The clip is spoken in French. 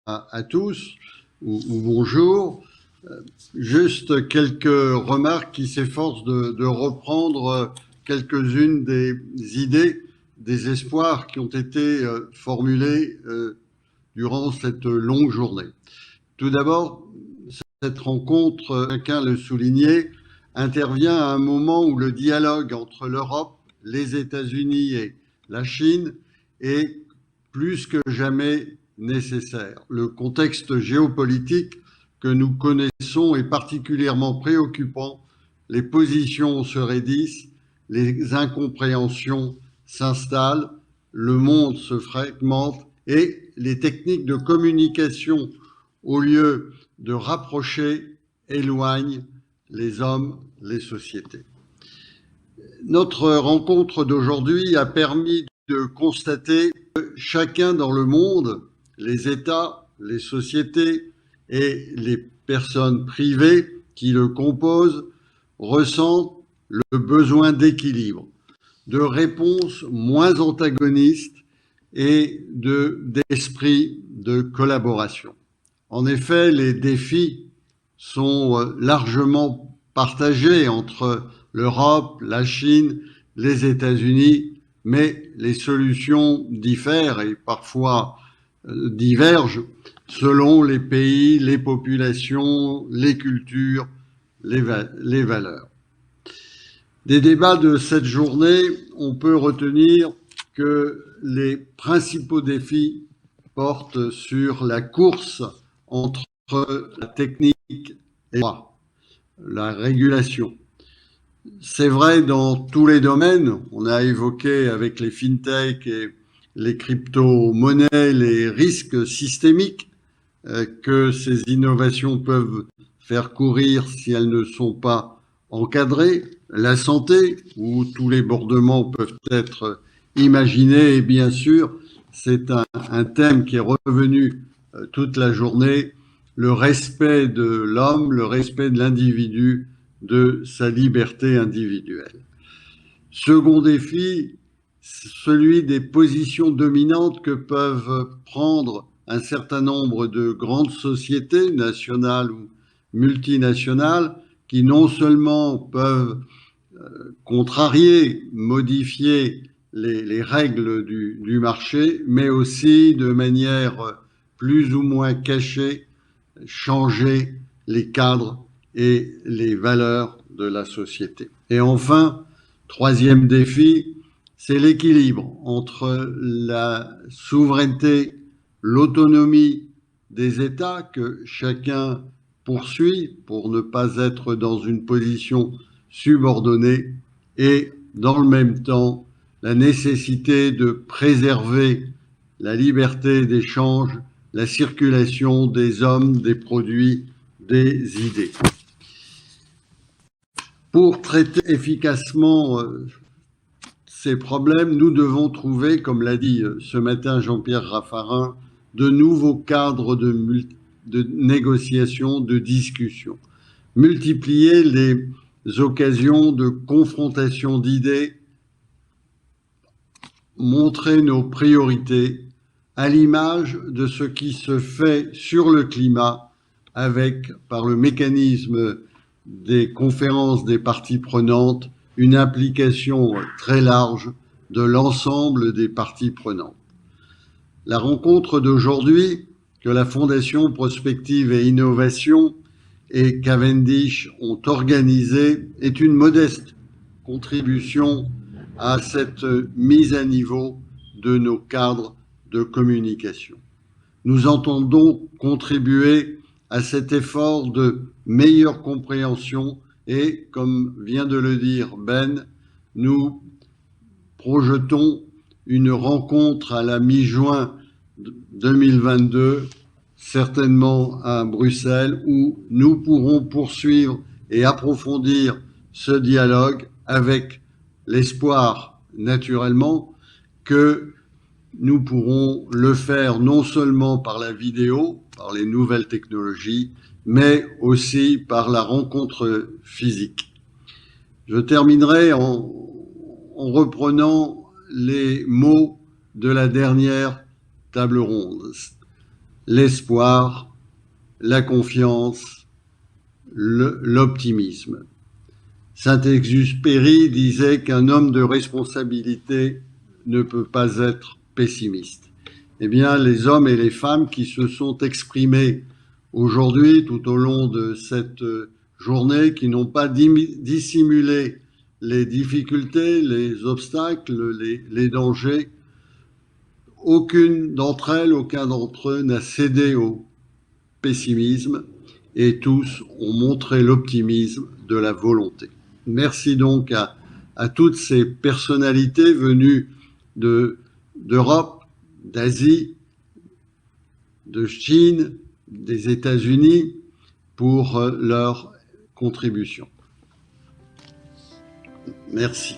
à tous, ou bonjour. Juste quelques remarques qui s'efforcent de reprendre quelques-unes des idées, des espoirs qui ont été formulés durant cette longue journée. Tout d'abord, cette rencontre, chacun le soulignait, intervient à un moment où le dialogue entre l'Europe, les États-Unis et la Chine est plus que jamais nécessaire. Le contexte géopolitique que nous connaissons est particulièrement préoccupant. Les positions se raidissent, les incompréhensions s'installent, le monde se fragmente et les techniques de communication, au lieu de rapprocher, éloignent les hommes, les sociétés. Notre rencontre d'aujourd'hui a permis de constater que chacun dans le monde, les États, les sociétés et les personnes privées qui le composent, ressentent le besoin d'équilibre, de réponses moins antagonistes et d'esprit de collaboration. En effet, les défis sont largement partagés entre l'Europe, la Chine, les États-Unis, mais les solutions diffèrent et parfois divergent selon les pays, les populations, les cultures, les valeurs. Des débats de cette journée, on peut retenir que les principaux défis portent sur la course entre la technique et la régulation. C'est vrai dans tous les domaines. On a évoqué avec les fintech et les crypto-monnaies les risques systémiques que ces innovations peuvent faire courir si elles ne sont pas encadrées. La santé, où tous les bordements peuvent être imaginés, et bien sûr, c'est un thème qui est revenu toute la journée, le respect de l'homme, le respect de l'individu, de sa liberté individuelle. Second défi, celui des positions dominantes que peuvent prendre un certain nombre de grandes sociétés nationales ou multinationales qui non seulement peuvent contrarier, modifier les règles du marché, mais aussi de manière plus ou moins cachée, changer les cadres et les valeurs de la société. Et enfin, troisième défi, c'est l'équilibre entre la souveraineté, l'autonomie des États que chacun poursuit pour ne pas être dans une position subordonnée et dans le même temps la nécessité de préserver la liberté d'échange, la circulation des hommes, des produits, des idées. Pour traiter efficacement ces problèmes, nous devons trouver, comme l'a dit ce matin Jean-Pierre Raffarin, de nouveaux cadres de négociation, de discussion. Multiplier les occasions de confrontation d'idées, montrer nos priorités à l'image de ce qui se fait sur le climat par le mécanisme des conférences des parties prenantes, une implication très large de l'ensemble des parties prenantes. La rencontre d'aujourd'hui que la Fondation Prospective et Innovation et Cavendish ont organisée est une modeste contribution à cette mise à niveau de nos cadres de communication. Nous entendons contribuer à cet effort de meilleure compréhension et, comme vient de le dire Ben, nous projetons une rencontre à la mi-juin 2022, certainement à Bruxelles, où nous pourrons poursuivre et approfondir ce dialogue avec l'espoir, naturellement, que nous pourrons le faire non seulement par la vidéo, par les nouvelles technologies, mais aussi par la rencontre physique. Je terminerai en reprenant les mots de la dernière table ronde. l'espoir, la confiance, l'optimisme. Saint-Exupéry disait qu'un homme de responsabilité ne peut pas être pessimiste. Eh bien, les hommes et les femmes qui se sont exprimés aujourd'hui tout au long de cette journée, qui n'ont pas dissimulé les difficultés, les obstacles, les dangers, aucune d'entre elles, aucun d'entre eux n'a cédé au pessimisme et tous ont montré l'optimisme de la volonté. Merci donc à toutes ces personnalités venues d'Europe, d'Asie, de Chine, des États-Unis pour leur contribution. Merci.